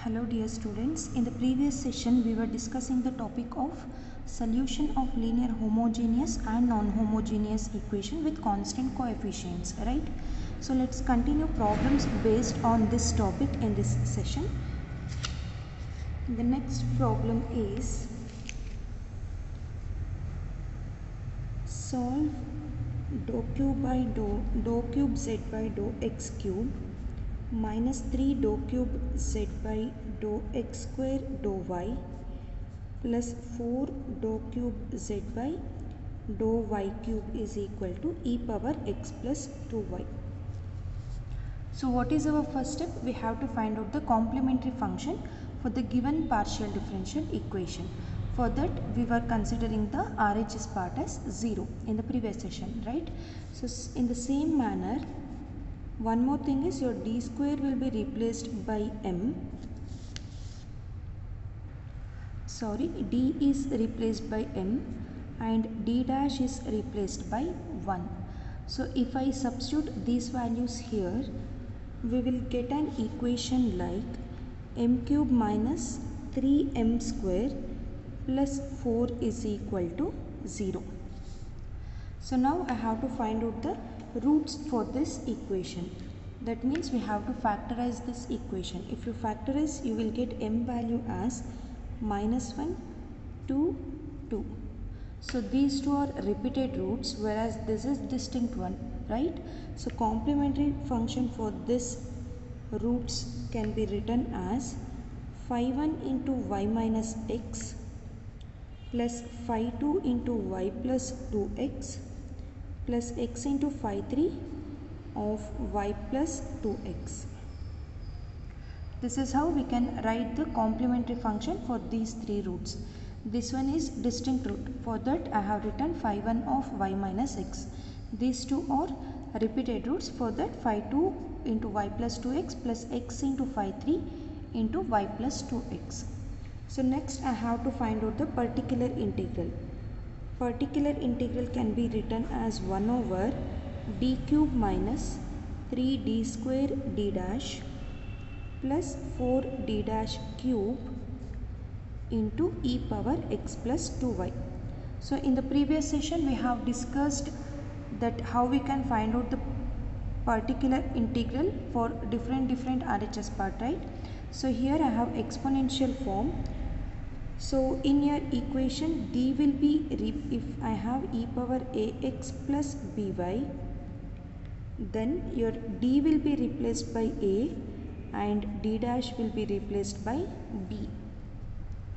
Hello dear students, in the previous session we were discussing the topic of solution of linear homogeneous and non-homogeneous equation with constant coefficients, right? So let's continue problems based on this topic in this session. The next problem is solve dou cube z by dou x cube minus 3 dou cube z by dou x square dou y plus 4 dou cube z by dou y cube is equal to e power x plus 2y. So what is our first step? We have to find out the complementary function for the given partial differential equation. For that we were considering the RHS part as 0 in the previous session, right? So in the same manner, one more thing is your d square will be replaced by d is replaced by m and d dash is replaced by 1. So if I substitute these values here, we will get an equation like m cube minus 3m square plus 4 is equal to 0. So now I have to find out the roots for this equation. That means we have to factorize this equation. If you factorize, you will get m value as -1, 2, 2. So these two are repeated roots, whereas this is distinct one, right? So complementary function for this roots can be written as phi1 into y minus x plus phi2 into y plus 2x plus x into phi3 of y plus 2x. This is how we can write the complementary function for these three roots. This one is distinct root. For that I have written phi1 of y minus x. These two are repeated roots. For that phi2 into y plus 2x plus x into phi3 into y plus 2x. So next I have to find out the particular integral. Particular integral can be written as 1 over d cube minus 3d square d dash plus 4d dash cube into e power x plus 2y. So in the previous session we have discussed that how we can find out the particular integral for different RHS part, right? So here I have exponential form. So in your equation d will be, if I have e power ax plus by, then your d will be replaced by a and d dash will be replaced by b,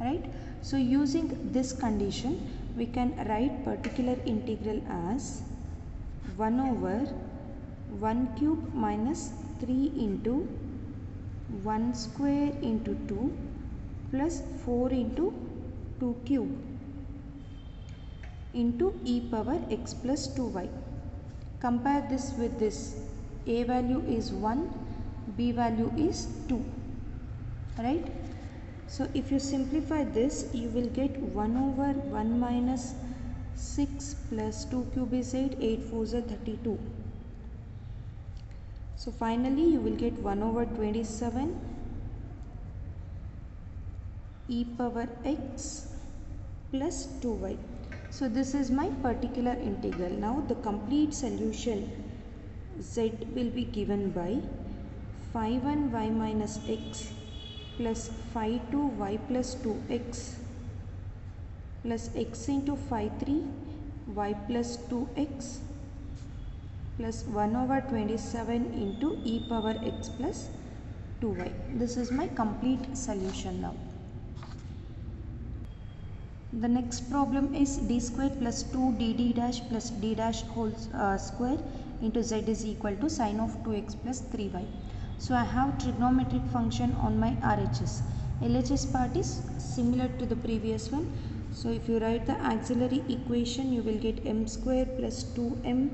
right? So using this condition we can write particular integral as 1 over 1 cube minus 3 into 1 square into 2 plus 4 into 2 cube into e power x plus 2y. Compare this with this. A value is 1, b value is 2, right? So if you simplify this, you will get 1 over 1 minus 6 plus 2 cube is 8, 8 4s are 32. So finally you will get 1 over 27 e power x plus 2y. So this is my particular integral. Now the complete solution z will be given by phi1 y minus x plus phi2 y plus 2x plus x into phi3 y plus 2x plus 1 over 27 into e power x plus 2y. This is my complete solution now. The next problem is d square plus 2 dd dash plus d dash whole square into z is equal to sine of 2x plus 3y. So I have trigonometric function on my RHS. LHS part is similar to the previous one. So if you write the auxiliary equation, you will get m square plus 2m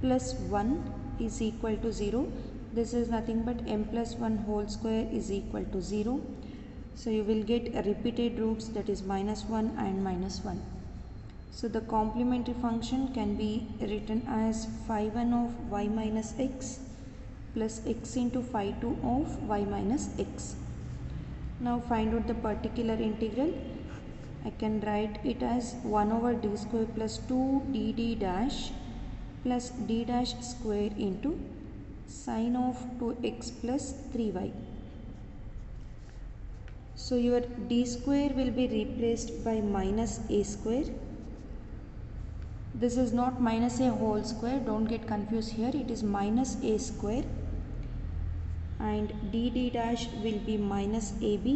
plus 1 is equal to 0. This is nothing but m plus 1 whole square is equal to 0. So you will get repeated roots, that is -1 and -1. So the complementary function can be written as phi1 of y minus x plus x into phi2 of y minus x. Now find out the particular integral. I can write it as 1 over d square plus 2 dd dash plus d dash square into sine of 2x plus 3y. So your d square will be replaced by minus a square. This is not minus a whole square, don't get confused here, it is minus a square, and dd dash will be minus ab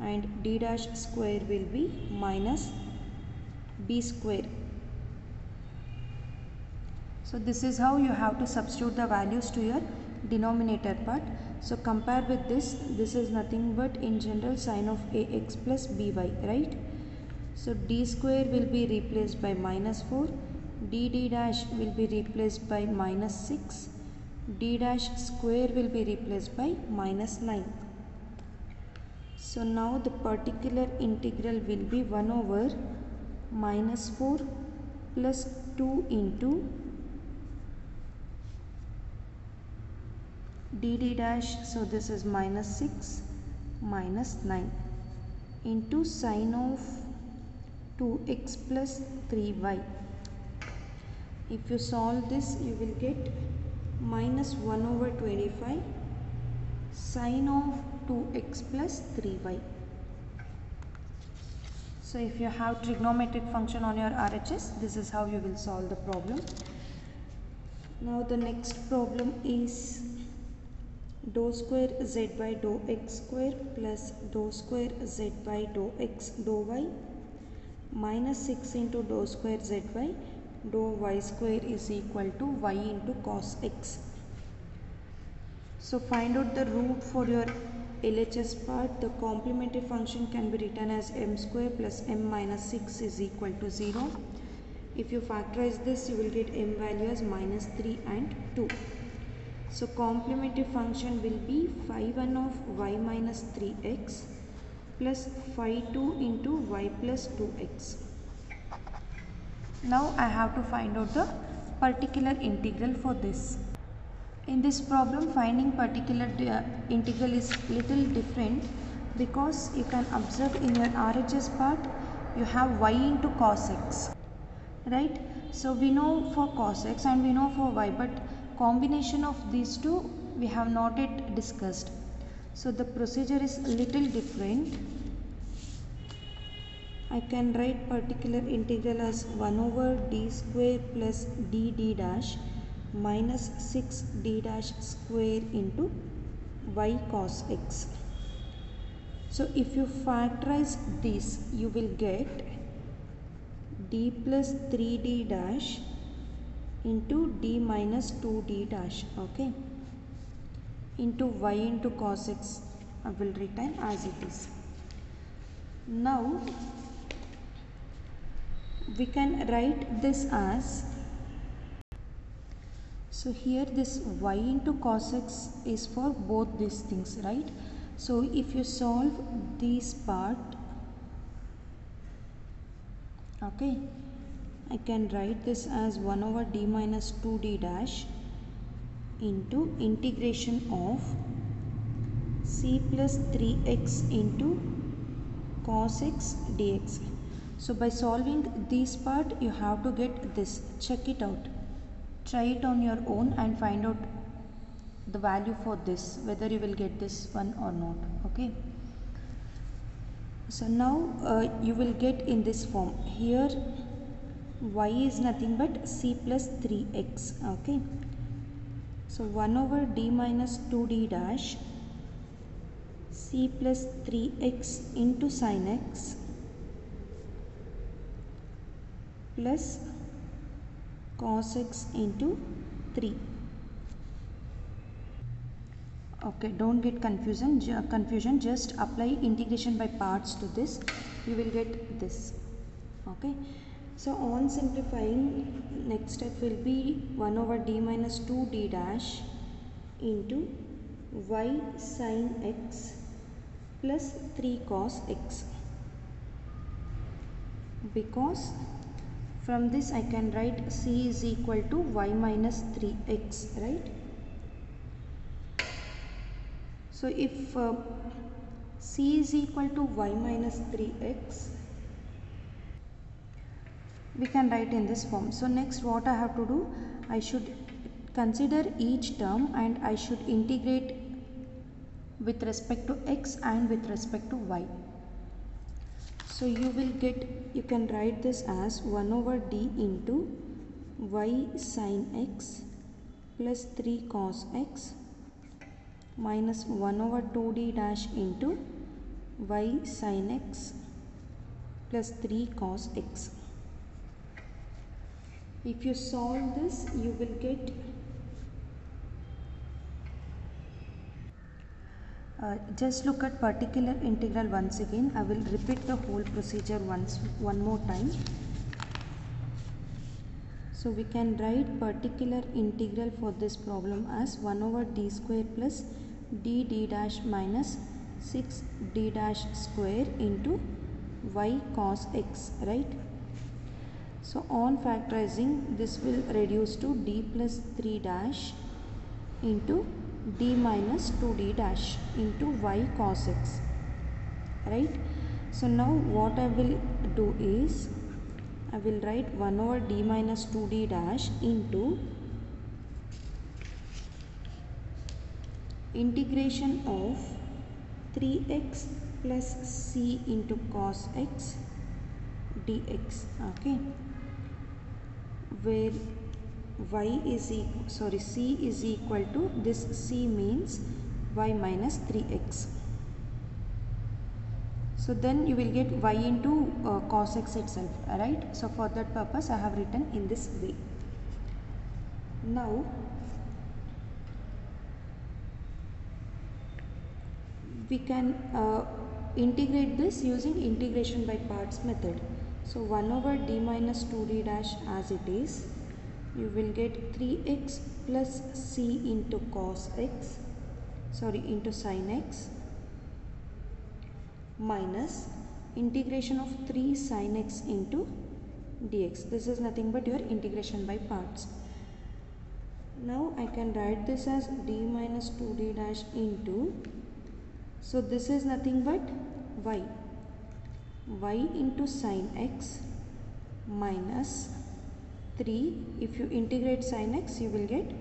and d dash square will be minus b square. So this is how you have to substitute the values to your denominator part. So compare with this is nothing but in general sine of ax plus by, right? So d square will be replaced by minus 4, dd dash will be replaced by minus 6, d dash square will be replaced by minus 9. So now the particular integral will be 1 over minus 4 plus 2 into dd dash, so this is minus 6 minus 9 into sine of 2x plus 3y. If you solve this, you will get minus 1 over 25 sine of 2x plus 3y. So if you have trigonometric function on your RHS, this is how you will solve the problem. Now the next problem is dou square z by dou x square plus dou square z by dou x dou y minus 6 into dou square z by dou y square is equal to y into cos x. So find out the root for your LHS part. The complementary function can be written as m square plus m minus 6 is equal to 0. If you factorize this, you will get m value as minus 3 and 2. So complementary function will be phi 1 of y minus 3x plus phi 2 into y plus 2x. Now I have to find out the particular integral for this. In this problem, finding particular integral is little different because you can observe in your RHS part you have y into cos x, right? So we know for cos x and we know for y, but combination of these two we have not yet discussed. So the procedure is little different. I can write particular integral as 1 over d square plus dd dash minus 6 d dash square into y cos x. So if you factorize this, you will get d plus 3d dash into d minus 2d dash, okay, into y into cos x. I will retain as it is. Now we can write this as, so here this y into cos x is for both these things, right? So if you solve this part, okay, I can write this as 1 over d minus 2d dash into integration of c plus 3x into cos x dx. So by solving this part, you have to get this. Check it out. Try it on your own and find out the value for this, whether you will get this one or not, okay? So now you will get in this form. Here y is nothing but c plus 3x, okay? So 1 over d minus 2d dash c plus 3x into sin x plus cos x into 3. Okay, don't get confusion, just apply integration by parts to this, you will get this, okay? So on simplifying, next step will be 1 over d minus 2d dash into y sin x plus 3 cos x, because from this I can write c is equal to y minus 3x, right? So if c is equal to y minus 3x. We can write in this form. So next what I have to do, I should consider each term and I should integrate with respect to x and with respect to y. So you can write this as 1 over d into y sin x plus 3 cos x minus 1 over 2d dash into y sin x plus 3 cos x. If you solve this, you will get just look at particular integral once again. I will repeat the whole procedure one more time. So we can write particular integral for this problem as 1 over d square plus d dash minus 6 d dash square into y cos x, right? So on factorizing, this will reduce to d plus 3 dash into d minus 2d dash into y cos x, right? So now what I will do is, I will write 1 over d minus 2d dash into integration of 3x plus c into cos x dx, okay, where c is equal to, this c means y minus 3x. So then you will get y into cos x itself, right? So for that purpose I have written in this way. Now we can integrate this using integration by parts method. So 1 over d minus 2d dash as it is, you will get 3x plus c into into sin x minus integration of 3 sin x into dx. This is nothing but your integration by parts. Now I can write this as d minus 2d dash into, so this is nothing but y into sin x minus 3, if you integrate sin x you will get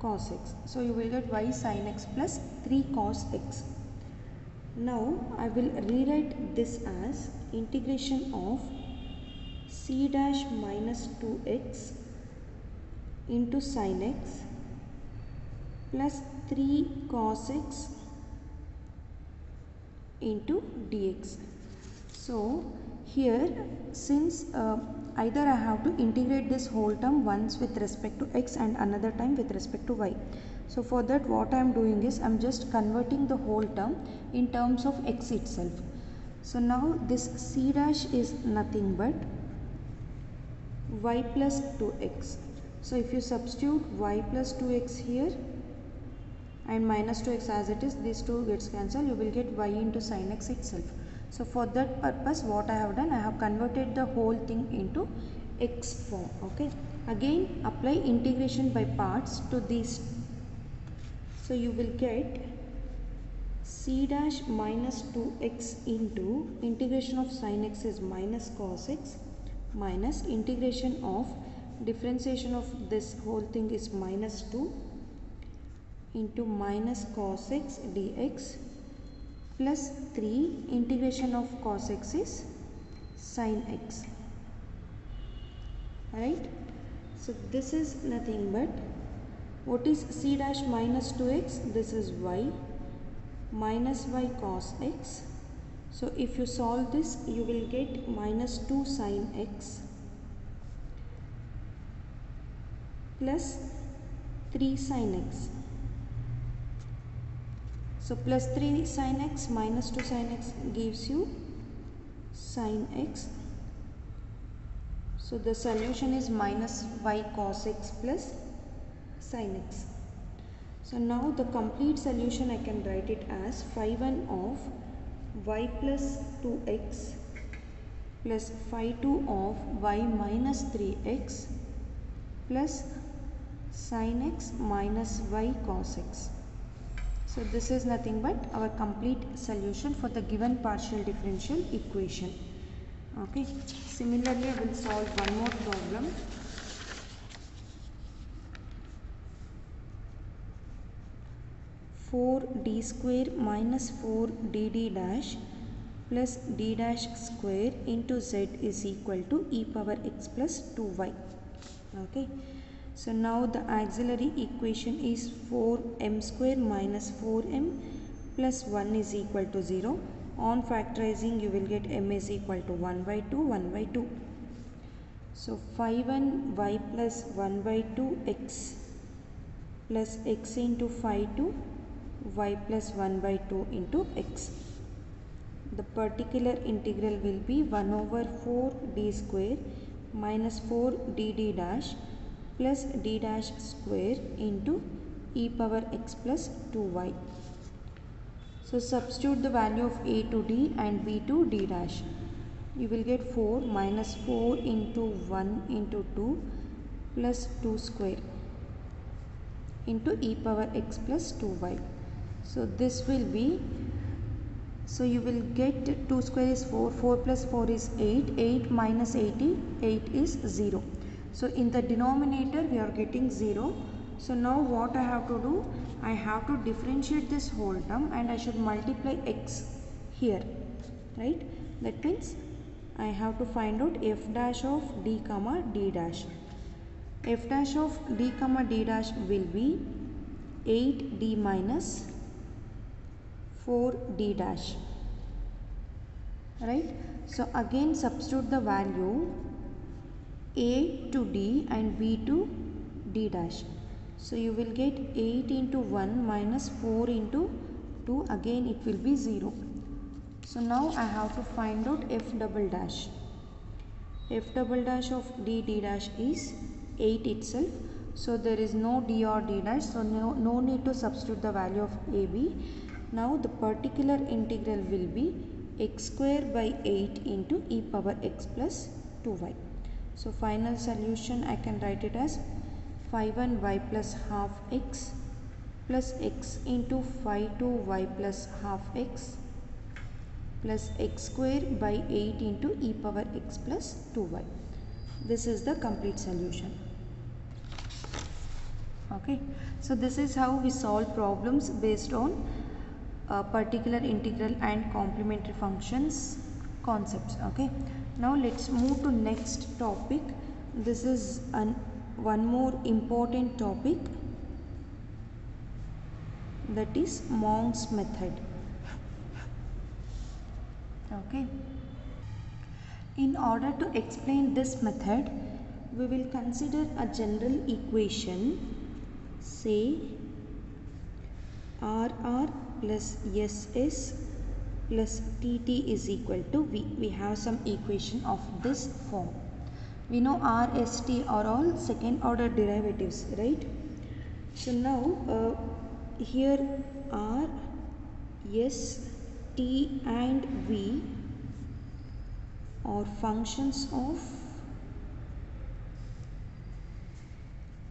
cos x. So you will get y sin x plus 3 cos x. Now I will rewrite this as integration of c dash minus 2x into sin x plus 3 cos x into dx. So here, since either I have to integrate this whole term once with respect to x and another time with respect to y. So for that what I am doing is, I am just converting the whole term in terms of x itself. So now this c dash is nothing but y plus 2x. So if you substitute y plus 2x here and minus 2x as it is, these two gets cancelled, you will get y into sin x itself. So for that purpose what I have done, I have converted the whole thing into x form, okay. Again apply integration by parts to these. So you will get c dash minus 2x into integration of sin x is minus cos x minus integration of differentiation of this whole thing is minus 2 into minus cos x dx plus 3 integration of cos x is sin x, right? So this is nothing but, what is c dash minus 2x? This is y minus y cos x. So if you solve this, you will get minus 2 sin x plus 3 sin x. So plus 3 sin x minus 2 sin x gives you sin x. So the solution is minus y cos x plus sin x. So now the complete solution I can write it as phi 1 of y plus 2x plus phi 2 of y minus 3x plus sin x minus y cos x. So this is nothing but our complete solution for the given partial differential equation. Okay, similarly I will solve one more problem. 4d square minus 4dd dash plus d dash square into z is equal to e power x plus 2y. Okay, so now the auxiliary equation is 4m square minus 4m plus 1 is equal to 0. On factorizing you will get m is equal to 1 by 2 1 by 2. So 5y plus 1 by 2 x plus x into 5 to y plus 1 by 2 into x. The particular integral will be 1 over 4 d square minus 4 dd dash plus d dash square into e power x plus 2y. So substitute the value of a to d and b to d dash. You will get 4 minus 4 into 1 into 2 plus 2 square into e power x plus 2y. So this will be, so you will get 2 square is 4, 4 plus 4 is 8, 8 minus 8 is 0. So in the denominator we are getting 0. So now what I have to do, I have to differentiate this whole term and I should multiply x here, right? That means I have to find out f dash of d comma d dash. F dash of d comma d dash will be 8d minus 4d dash, right? So again substitute the value a to d and b to d dash. So you will get 8 into 1 minus 4 into 2, again it will be 0. So now I have to find out f double dash. F double dash of d dash is 8 itself. So there is no d or d dash, so no need to substitute the value of ab. Now the particular integral will be x square by 8 into e power x plus 2y. So final solution I can write it as 5y plus half x plus x into 5y plus half x plus x square by 8 into e power x plus 2y. This is the complete solution. Okay, so this is how we solve problems based on particular integral and complementary functions concepts. Okay, now let's move to next topic. This is one more important topic, that is Monck's method. Okay, in order to explain this method we will consider a general equation, say RR plus SS plus TT is equal to V. We have some equation of this form. We know R, S, T are all second order derivatives, right? So now here R, S, T and V are functions of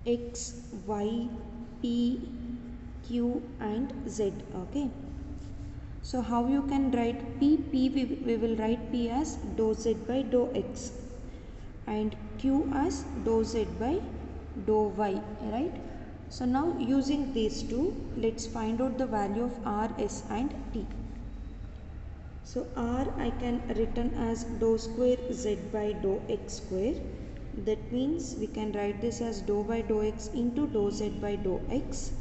X, Y, P, Q and Z. Okay, so how you can write P? We will write P as dou Z by dou X and Q as dou Z by dou Y, right? So now using these two, let's find out the value of R, S and T. So R I can written as dou square Z by dou X square. That means we can write this as dou by dou X into dou Z by dou X.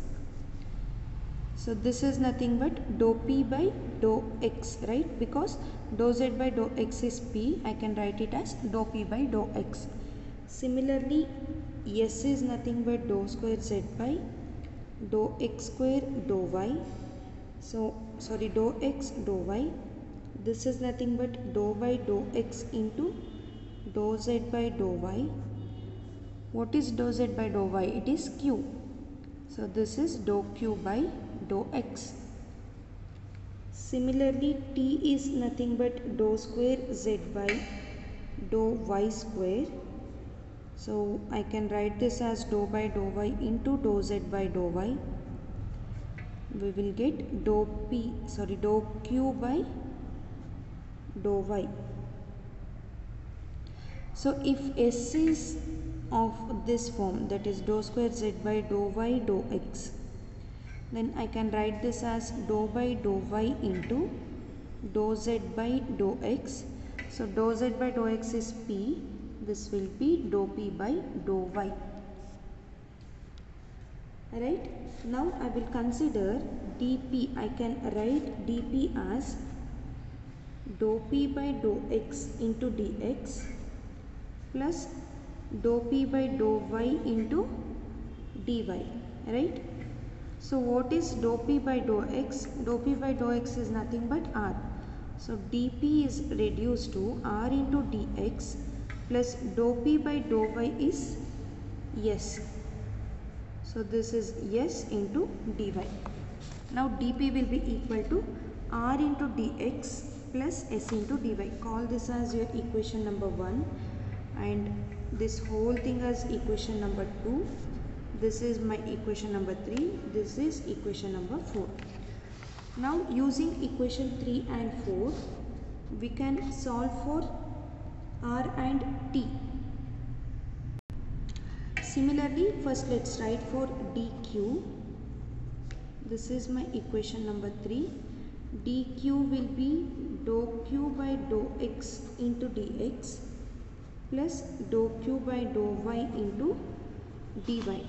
So this is nothing but dou P by dou X, right? Because dou Z by dou X is P, I can write it as dou P by dou X. Similarly, S is nothing but dou square Z by dou X square dou Y. So sorry, dou X dou Y. This is nothing but dou by dou X into dou Z by dou Y. What is dou Z by dou Y? It is Q. So this is dou Q by dou X. Similarly, T is nothing but dou square Z by dou Y square. So I can write this as dou by dou Y into dou Z by dou Y. we will get dou q by dou y. So if S is of this form, that is dou square z by dou y dou x, then I can write this as dou by dou y into dou z by dou x. So dou z by dou x is p, this will be dou p by dou y. Right, now I will consider dp. I can write dp as dou p by dou x into dx plus dou p by dou y into dy. Right, so what is dou p by dou x? Dou p by dou x is nothing but r. So dp is reduced to r into dx plus dou p by dou y is s. So this is s into dy. Now dp will be equal to r into dx plus s into dy. Call this as your equation number 1 and this whole thing as equation number 2. This is my equation number 3. This is equation number 4. Now using equation 3 and 4, we can solve for r and t. Similarly, first let's write for dq. This is my equation number 3. dq will be dou q by dou x into dx plus dou q by dou y into dy.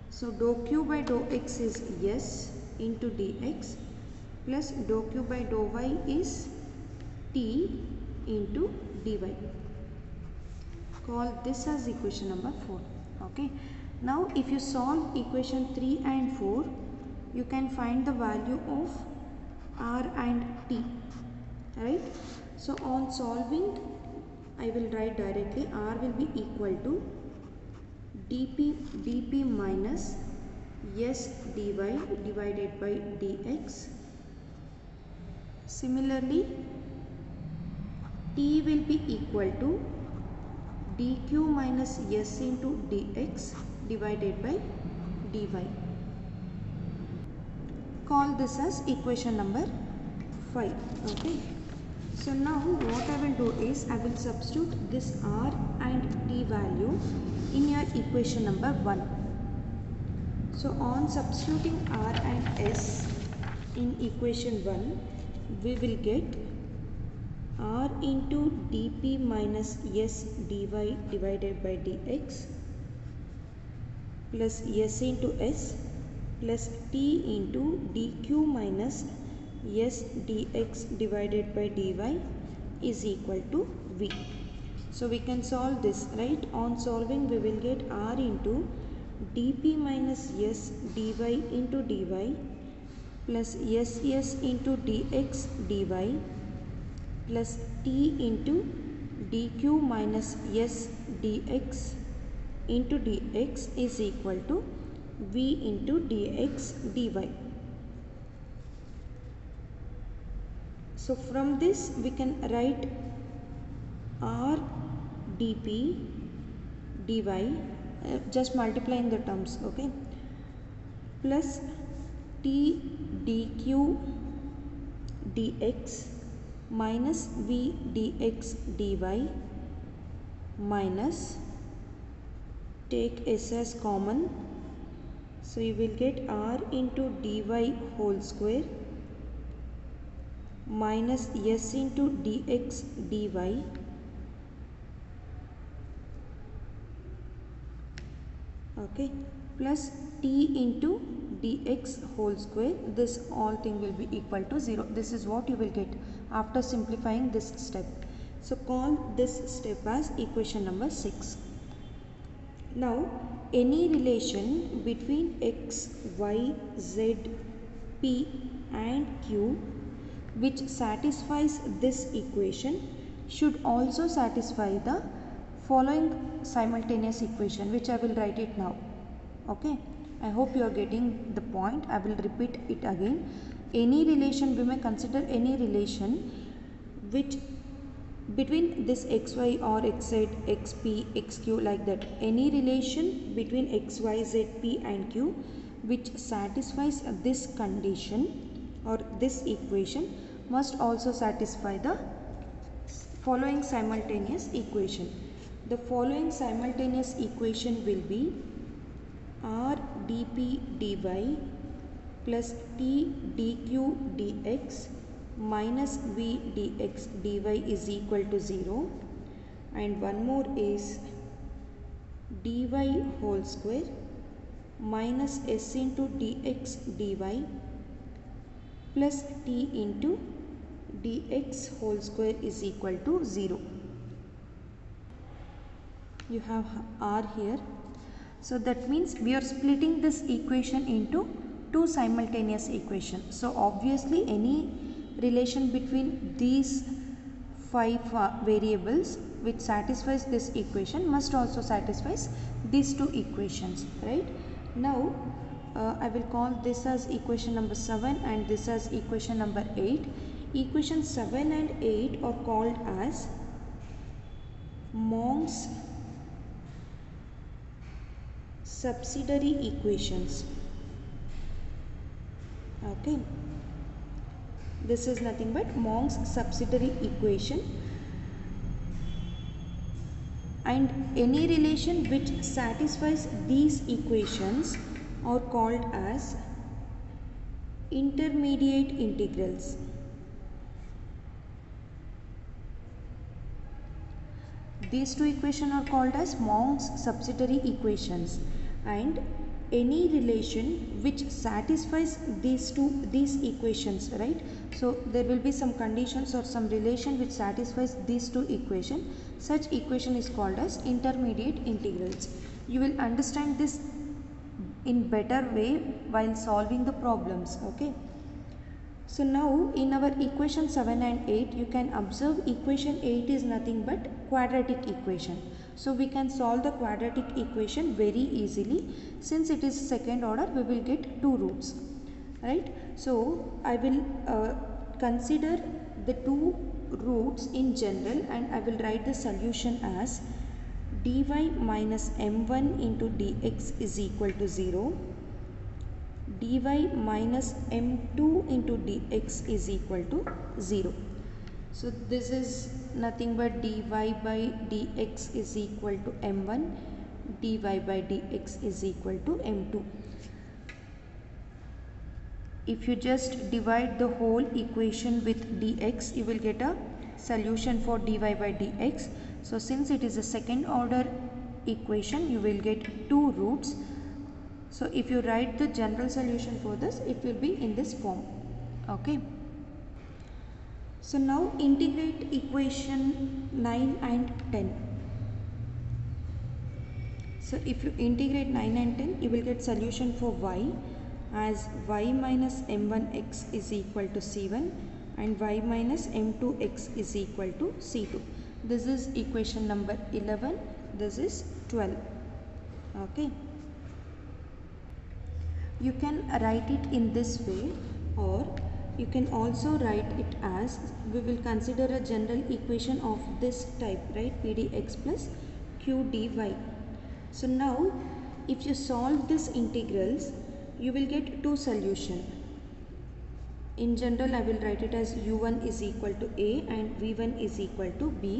So dou q by dou x is s into dx plus dou q by dou y is t into dy. Call this as equation number 4. Okay, now if you solve equation 3 and 4, you can find the value of r and t. Right, so on solving, I will write directly r will be equal to dp minus s dy divided by dx. Similarly, t will be equal to dq minus s into dx divided by dy. Call this as equation number 5. Okay, so now what I will do is I will substitute this r and t value in your equation number 1. So on substituting r and s in equation 1, we will get r into dp minus s dy divided by dx plus s into s plus t into dq minus s dx divided by dy is equal to v. So we can solve this, right? On solving, we will get r into dp minus s dy into dy plus s into dx dy plus t into dq minus s dx into dx is equal to v into dx dy. So from this we can write r dp dy, just multiplying the terms, okay, plus t dq dx minus v dx dy minus, take s as common, so you will get r into dy whole square minus s into dx dy okay plus t into dx whole square. This all thing will be equal to 0. This is what you will get after simplifying this step. So call this step as equation number 6. Now any relation between x, y, z, p and q which satisfies this equation should also satisfy the following simultaneous equation, which I will write it now. Okay, I hope you are getting the point. I will repeat it again. Any relation, we may consider any relation which between this xy or xz, xp, xq, like that, any relation between x, y, z, p and q which satisfies this condition or this equation must also satisfy the following simultaneous equation. The following simultaneous equation will be r dp dy plus t dq dx minus v dx dy is equal to 0, and one more is dy whole square minus s into dx dy plus t into dx whole square is equal to 0. You have r here. So that means we are splitting this equation into two simultaneous equations. So obviously any relation between these 5 variables which satisfies this equation must also satisfies these two equations, right? Now I will call this as equation number 7 and this as equation number 8. Equation 7 and 8 are called as Monck's subsidiary equations. Okay, this is nothing but Monck's subsidiary equation, and any relation which satisfies these equations are called as intermediate integrals. These two equations are called as Monck's subsidiary equations, and any relation which satisfies these equations, right? So there will be some conditions or some relation which satisfies these two equations. Such equation is called as intermediate integrals. You will understand this in better way while solving the problems. Okay. So now in our equation 7 and 8, you can observe equation 8 is nothing but quadratic equation. So we can solve the quadratic equation very easily. Since it is second order, we will get two roots, right? So I will consider the two roots in general, and I will write the solution as dy minus m1 into dx is equal to 0. dy minus m2 into dx is equal to 0. So this is nothing but dy by dx is equal to m1, dy by dx is equal to m2. If you just divide the whole equation with dx, you will get a solution for dy by dx. So since it is a second order equation, you will get two roots. So if you write the general solution for this, it will be in this form. Okay. So now integrate equation 9 and 10. So if you integrate 9 and 10, you will get solution for y as y minus m1x is equal to c1 and y minus m2x is equal to c2. This is equation number 11. This is 12. Okay. You can write it in this way, or you can also write it as, we will consider a general equation of this type, right? pdx plus q dy. So now if you solve these integrals, you will get two solutions. In general, I will write it as u1 is equal to a and v1 is equal to b.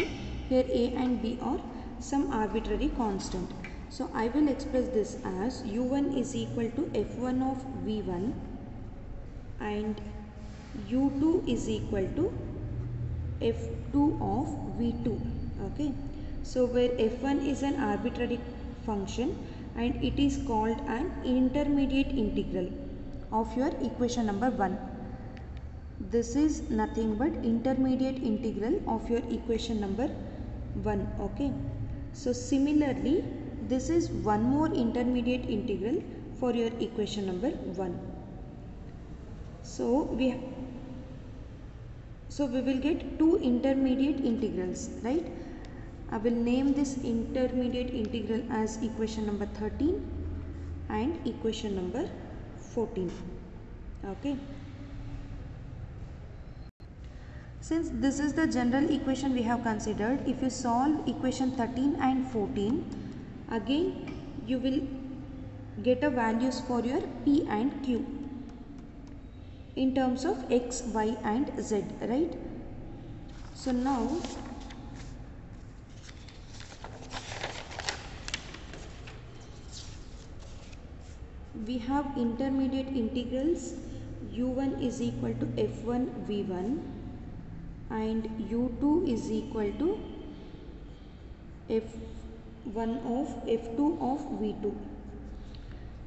Here a and b are some arbitrary constant. So I will express this as u1 is equal to f1 of v1 and u2 is equal to f2 of v2. Okay. So where f1 is an arbitrary function and it is called an intermediate integral of your equation number 1. This is nothing but intermediate integral of your equation number 1. Okay. So similarly, this is one more intermediate integral for your equation number 1. So we will get two intermediate integrals, right? I will name this intermediate integral as equation number 13 and equation number 14. Okay. Since this is the general equation we have considered, if you solve equation 13 and 14, again you will get a values for your P and Q in terms of X, Y and Z, right? So now we have intermediate integrals. U1 is equal to F1 V1 and U2 is equal to F1 of F2 of V2,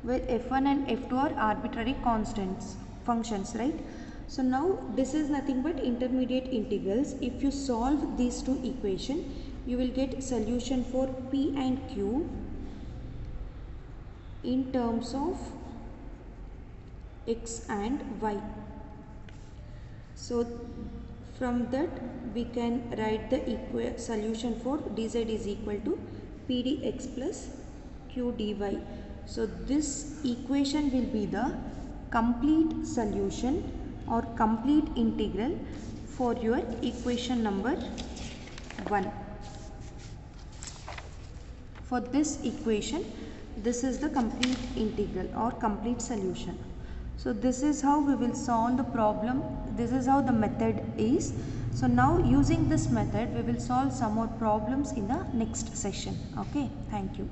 where F1 and F2 are arbitrary constants functions, right? So now this is nothing but intermediate integrals. If you solve these two equations, you will get solution for P and Q in terms of X and Y. So from that we can write the solution for dz is equal to P dx plus Q dy. So this equation will be the complete solution or complete integral for your equation number 1. For this equation, this is the complete integral or complete solution. So this is how we will solve the problem. This is how the method is. So now using this method, we will solve some more problems in the next session. Okay, thank you.